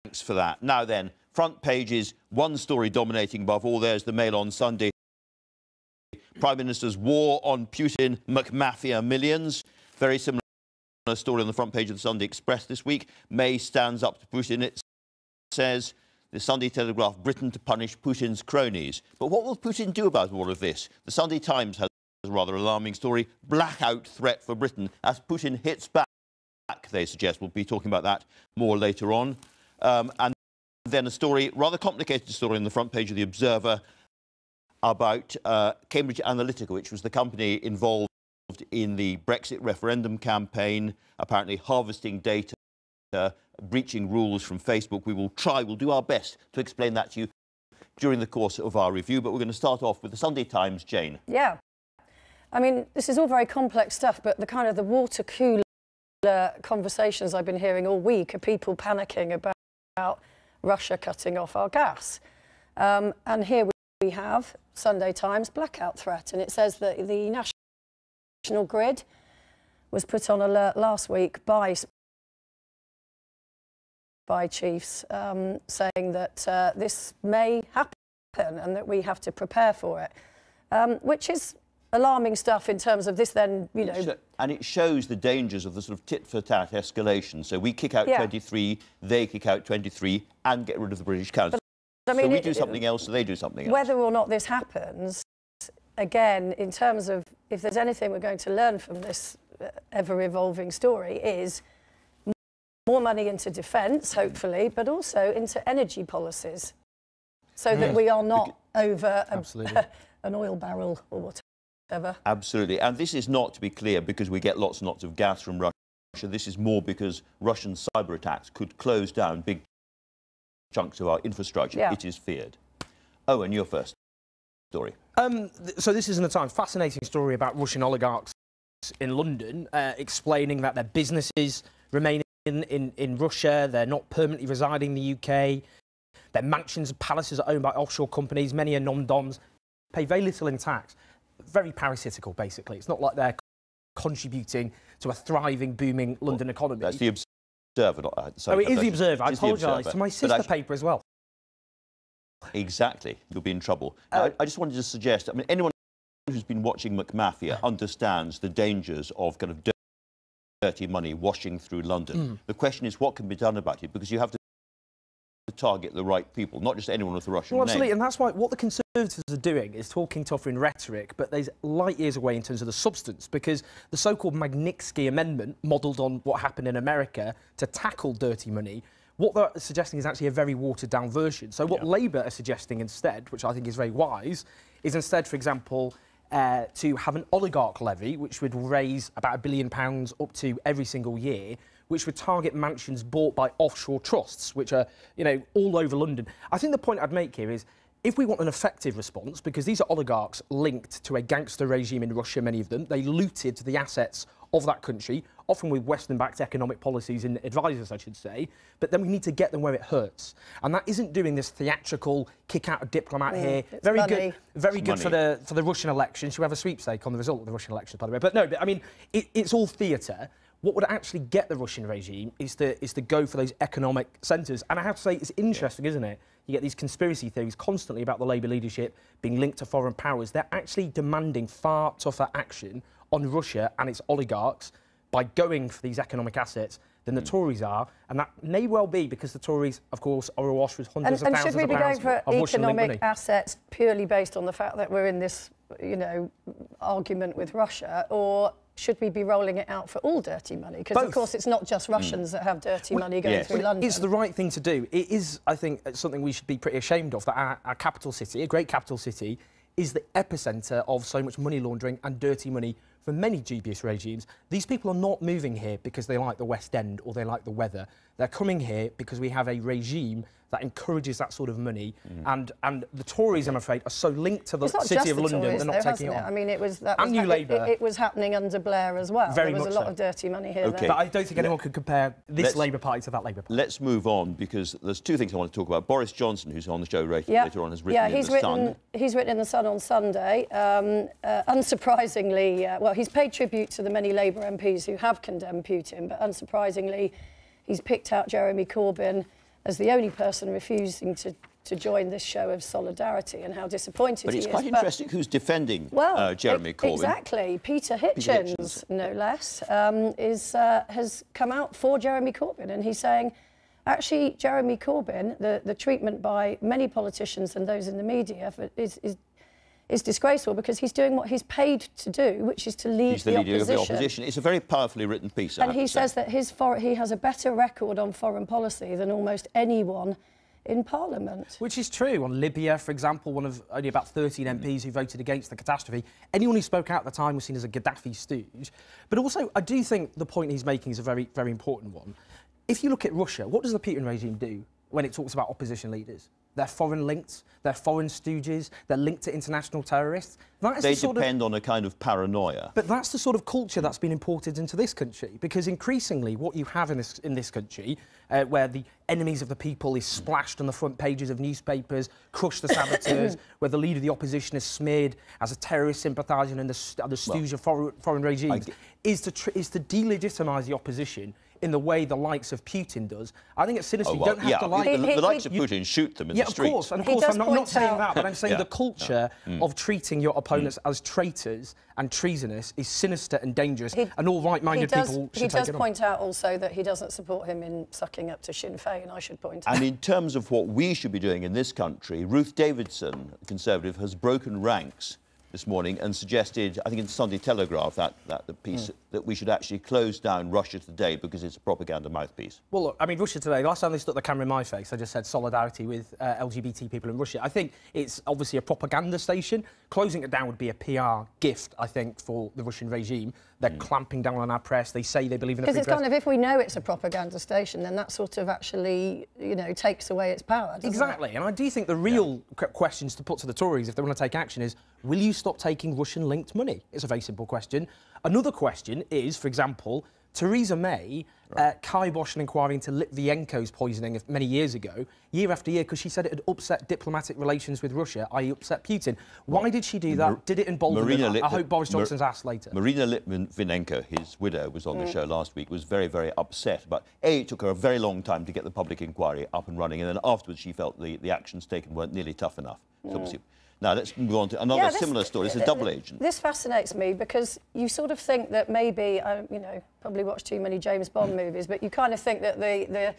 Thanks for that. Now then, front pages, one story dominating above all. There's the Mail on Sunday. Prime Minister's war on Putin, McMafia millions. Very similar story on the front page of the Sunday Express this week. May stands up to Putin. It says, the Sunday Telegraph, Britain to punish Putin's cronies. But what will Putin do about all of this? The Sunday Times has a rather alarming story. Blackout threat for Britain as Putin hits back, they suggest. We'll be talking about that more later on. And then a story, rather complicated story on the front page of The Observer about Cambridge Analytica, which was the company involved in the Brexit referendum campaign, apparently harvesting data, breaching rules from Facebook. We'll do our best to explain that to you during the course of our review, but we're going to start off with the Sunday Times. Jane. Yeah. I mean, this is all very complex stuff, but the water cooler conversations I've been hearing all week are people panicking about Russia cutting off our gas. And here we have Sunday Times blackout threat, and it says that the national grid was put on alert last week by chiefs saying that this may happen and that we have to prepare for it, which is alarming stuff in terms of this then, you know... And it shows the dangers of the sort of tit-for-tat escalation. So we kick out 23, they kick out 23 and get rid of the British Council. But, I mean, so we do something else, so they do something else. Whether or not this happens, again, in terms of if there's anything we're going to learn from this ever-evolving story is more money into defence, hopefully, but also into energy policies, so that we are not over an oil barrel or whatever. Absolutely. And this is not, to be clear, because we get lots and lots of gas from Russia. This is more because Russian cyber attacks could close down big chunks of our infrastructure. Yeah. It is feared. Owen, your first story. So this is in the Times. Fascinating story about Russian oligarchs in London explaining that their businesses remain in Russia. They're not permanently residing in the UK. Their mansions and palaces are owned by offshore companies. Many are non-doms, pay very little in tax. Very parasitical, basically. It's not like they're contributing to a thriving, booming London economy. That's the Observer. Oh, it is the Observer. I apologise to my sister paper as well. Exactly. You'll be in trouble. I just wanted to suggest, I mean, anyone who's been watching McMafia understands the dangers of kind of dirty money washing through London. The question is what can be done about it, because you have to target the right people, not just anyone with a Russian name. Absolutely, and that's why what the Conservatives are doing is talking tougher in rhetoric, but there's light years away in terms of the substance, because the so-called Magnitsky Amendment, modelled on what happened in America to tackle dirty money, what they're suggesting is actually a very watered-down version. So what Labour are suggesting instead, which I think is very wise, is instead, for example, to have an oligarch levy, which would raise about £1 billion up to every single year, which would target mansions bought by offshore trusts, which are, you know, all over London. I think the point I'd make here is, if we want an effective response, because these are oligarchs linked to a gangster regime in Russia, many of them, they looted the assets of that country, often with Western-backed economic policies and advisors, I should say, but then we need to get them where it hurts. And that isn't doing this theatrical kick out a diplomat here. Very good for the Russian elections. You have a sweepstake on the result of the Russian elections, by the way. But no, I mean, it's all theatre. What would actually get the Russian regime is to go for those economic centres. And I have to say, it's interesting, isn't it? You get these conspiracy theories constantly about the Labour leadership being linked to foreign powers. They're actually demanding far tougher action on Russia and its oligarchs by going for these economic assets than the Tories are. And that may well be because the Tories, of course, are awash with hundreds of thousands of pounds of And should we be going for economic money. Assets purely based on the fact that we're in this, you know, argument with Russia, or should we be rolling it out for all dirty money? Because, of course, it's not just Russians that have dirty money going through London. It's the right thing to do. It is, I think, something we should be pretty ashamed of, that our capital city, a great capital city, is the epicentre of so much money laundering and dirty money for many dubious regimes. These people are not moving here because they like the West End or they like the weather. They're coming here because we have a regime that encourages that sort of money. And the Tories, I'm afraid, are so linked to the city of London, they're not taking it on. I mean, it was happening under Blair as well. Very there was much a lot of dirty money here. But I don't think anyone could compare this Labour Party to that Labour Party. Let's move on, because there's two things I want to talk about. Boris Johnson, who's on the show later on, has written in The Sun. He's written in The Sun on Sunday. Unsurprisingly, well, he's paid tribute to the many Labour MPs who have condemned Putin, but unsurprisingly, he's picked out Jeremy Corbyn as the only person refusing to join this show of solidarity, and how disappointed but he it's is. quite interesting who's defending Jeremy Corbyn. Exactly. Peter Hitchens, no less, has come out for Jeremy Corbyn, and he's saying, actually, Jeremy Corbyn, the treatment by many politicians and those in the media is disgraceful, because he's doing what he's paid to do, which is to lead the leader of the opposition. It's a very powerfully written piece. And he says that he has a better record on foreign policy than almost anyone in Parliament. Which is true. On Libya, for example, one of only about 13 MPs who voted against the catastrophe. Anyone who spoke out at the time was seen as a Gaddafi stooge. But also, I do think the point he's making is a very, very important one. If you look at Russia, what does the Putin regime do when it talks about opposition leaders? They're foreign linked, they're foreign stooges, they're linked to international terrorists. They depend on a kind of paranoia. But that's the sort of culture that's been imported into this country, because increasingly what you have in this country, where the enemies of the people is splashed on the front pages of newspapers, crush the saboteurs, where the leader of the opposition is smeared as a terrorist sympathising and the stooge of foreign regimes, is to delegitimise the opposition in the way the likes of Putin does. I think it's sinister. You don't have to like... The likes of Putin shoot them in the streets. Of course, and of course, I'm not saying that, but I'm saying the culture of treating your opponents as traitors and treasonous is sinister and dangerous, and all right-minded people should take it on. He does point out also that he doesn't support him in sucking up to Sinn Féin, I should point out. And in terms of what we should be doing in this country, Ruth Davidson, a Conservative, has broken ranks this morning and suggested, I think in the Sunday Telegraph, that the piece, that we should actually close down Russia Today because it's a propaganda mouthpiece. Well, look, I mean, Russia Today, last time they stuck the camera in my face, I just said solidarity with LGBT people in Russia. I think it's obviously a propaganda station. Closing it down would be a PR gift, I think, for the Russian regime. They're clamping down on our press. They say they believe in a free press. Because it's kind of, if we know it's a propaganda station, then that sort of actually, you know, takes away its power, doesn't it? And I do think the real questions to put to the Tories, if they want to take action, is, will you stop taking Russian-linked money? It's a very simple question. Another question is, for example, Theresa May kiboshed an inquiry into Litvinenko's poisoning many years ago, year after year, because she said it had upset diplomatic relations with Russia, i.e. upset Putin. Why did she do that? Did it embolden her? I hope Boris Johnson's asked later. Marina Litvinenko, his widow, was on the show last week, was very, very upset. But it took her a very long time to get the public inquiry up and running, and then afterwards she felt the actions taken weren't nearly tough enough. So obviously, now, let's move on to another similar story. It's a double agent. This fascinates me because you sort of think that maybe, you know, probably watch too many James Bond movies, but you kind of think that the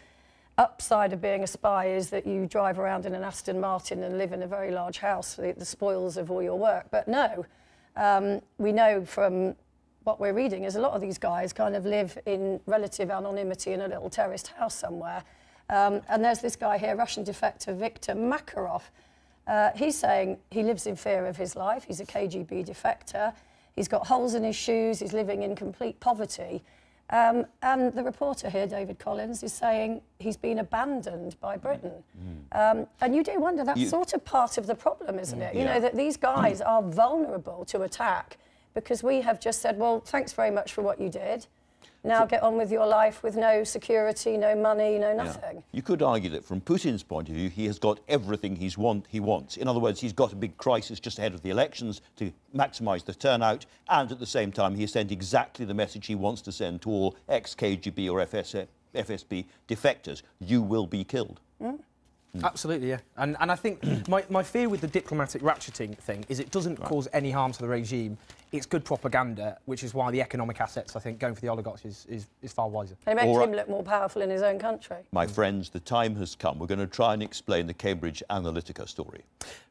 upside of being a spy is that you drive around in an Aston Martin and live in a very large house, the spoils of all your work. But no, we know from what we're reading is a lot of these guys kind of live in relative anonymity in a little terraced house somewhere. And there's this guy here, Russian defector Viktor Makarov. He's saying he lives in fear of his life. He's a KGB defector. He's got holes in his shoes. He's living in complete poverty. And the reporter here, David Collins, is saying he's been abandoned by Britain. And you do wonder, that's sort of part of the problem, isn't it? You know, that these guys are vulnerable to attack because we have just said, well, thanks very much for what you did. Now get on with your life with no security, no money, no nothing. You could argue that from Putin's point of view, he has got everything he wants. In other words, he's got a big crisis just ahead of the elections to maximise the turnout, and at the same time, he has sent exactly the message he wants to send to all ex-KGB or FSB defectors. You will be killed. Absolutely, yeah. And I think my fear with the diplomatic ratcheting thing is it doesn't cause any harm to the regime. It's good propaganda, which is why the economic assets, I think, going for the oligarchs is far wiser. And it makes him look more powerful in his own country. My friends, the time has come. We're going to try and explain the Cambridge Analytica story.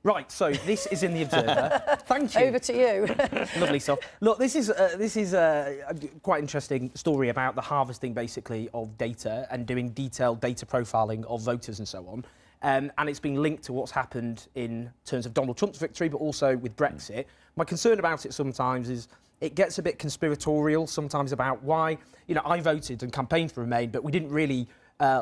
Right, so this is in The Observer. Thank you. Over to you. Lovely stuff. Look, this is a quite interesting story about the harvesting, basically, of data and doing detailed data profiling of voters and so on. And it's been linked to what's happened in terms of Donald Trump's victory, but also with Brexit. My concern about it sometimes is it gets a bit conspiratorial sometimes about why, you know, I voted and campaigned for Remain, but we didn't really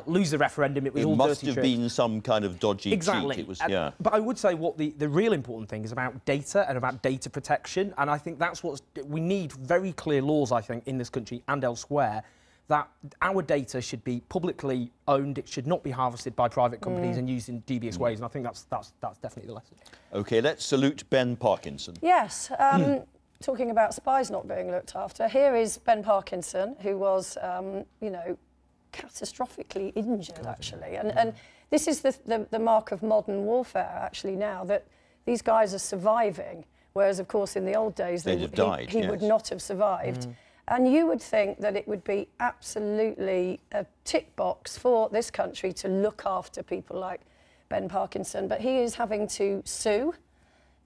lose the referendum. It was all dirty tricks. It must have been some kind of dodgy cheat. It was, But I would say what the real important thing is about data and about data protection. And I think that's what we need very clear laws, I think, in this country and elsewhere, that our data should be publicly owned. It should not be harvested by private companies and used in devious ways. And I think that's definitely the lesson. OK, let's salute Ben Parkinson. Yes. Talking about spies not being looked after, here is Ben Parkinson, who was, you know, catastrophically injured, actually. And this is the mark of modern warfare, actually, now, that these guys are surviving, whereas, of course, in the old days, They'd have died, he yes. would not have survived. And you would think that it would be absolutely a tick box for this country to look after people like Ben Parkinson, but he is having to sue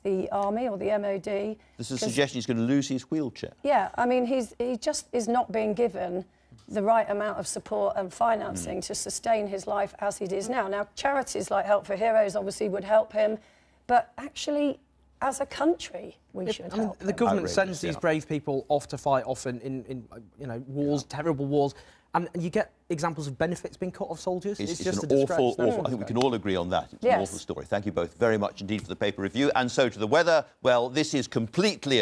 the Army or the MOD. There's a suggestion he's going to lose his wheelchair. Yeah, I mean, he just is not being given the right amount of support and financing to sustain his life as it is now. Now, charities like Help for Heroes obviously would help him, but actually, as a country, we should help the him. government sends these brave people off to fight often in you know, wars, terrible wars, and you get examples of benefits being cut off soldiers. It's just an awful, I think we can all agree on that. It's an awful story. Thank you both very much indeed for the paper review. And so to the weather. Well, this is completely